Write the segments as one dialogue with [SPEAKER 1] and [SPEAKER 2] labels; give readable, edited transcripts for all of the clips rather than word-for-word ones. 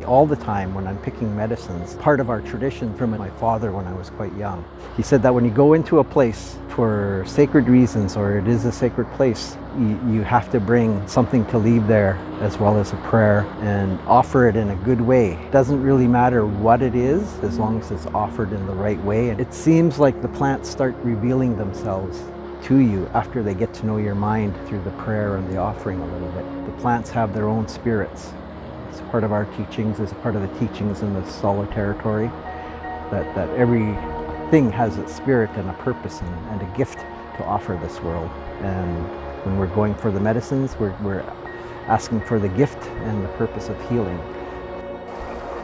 [SPEAKER 1] all the time when I'm picking medicines. Part of our tradition from my father when I was quite young. He said that when you go into a place for sacred reasons, or it is a sacred place, you have to bring something to leave there as well as a prayer and offer it in a good way. It doesn't really matter what it is as long as it's offered in the right way. And it seems like the plants start revealing themselves to you after they get to know your mind through the prayer and the offering a little bit. The plants have their own spirits. It's part of our teachings, it's part of the teachings in the Solo territory, that everything has its spirit and a purpose and a gift to offer this world. And when we're going for the medicines, we're asking for the gift and the purpose of healing.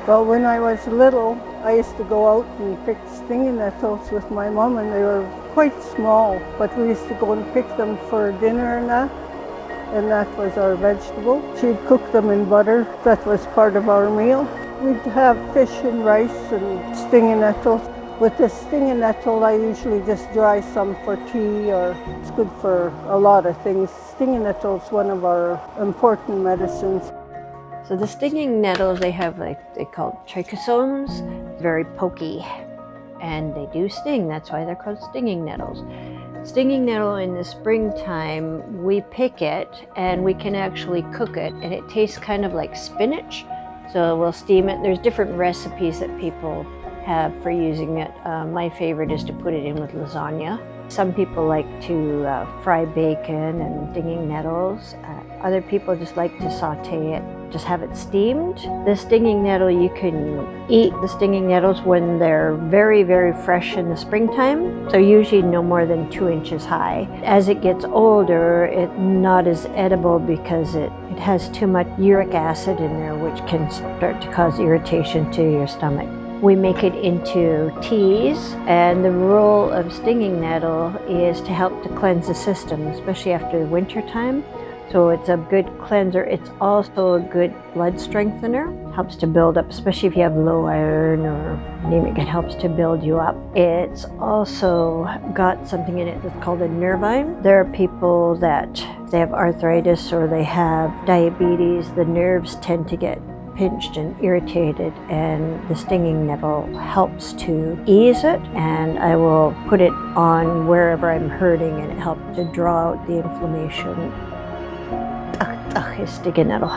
[SPEAKER 2] Well, when I was little, I used to go out and pick stinging nettles with my mom, and they were quite small, but we used to go and pick them for dinner and that was our vegetable. She'd cook them in butter. That was part of our meal. We'd have fish and rice and stinging nettles. With the stinging nettle, I usually just dry some for tea, or it's good for a lot of things. Stinging nettle is one of our important medicines.
[SPEAKER 3] So the stinging nettles, they have they call trichosomes, very pokey, and they do sting. That's why they're called stinging nettles. Stinging nettle in the springtime, we pick it and we can actually cook it, and it tastes kind of like spinach. So we'll steam it. There's different recipes that people have for using it. My favorite is to put it in with lasagna. Some people like to fry bacon and stinging nettles. Other people just like to saute it, just have it steamed. The stinging nettle, you can eat the stinging nettles when they're very, very fresh in the springtime. So usually no more than 2 inches high. As it gets older, it's not as edible because it has too much uric acid in there, which can start to cause irritation to your stomach. We make it into teas, and the role of stinging nettle is to help to cleanse the system, especially after the winter time. So it's a good cleanser. It's also a good blood strengthener. Helps to build up, especially if you have low iron or anemic, it helps to build you up. It's also got something in it that's called a nervine. There are people that they have arthritis or they have diabetes. The nerves tend to get pinched and irritated, and the stinging nettle helps to ease it, and I will put it on wherever I'm hurting, and it helps to draw out the inflammation. Is stinging nettle.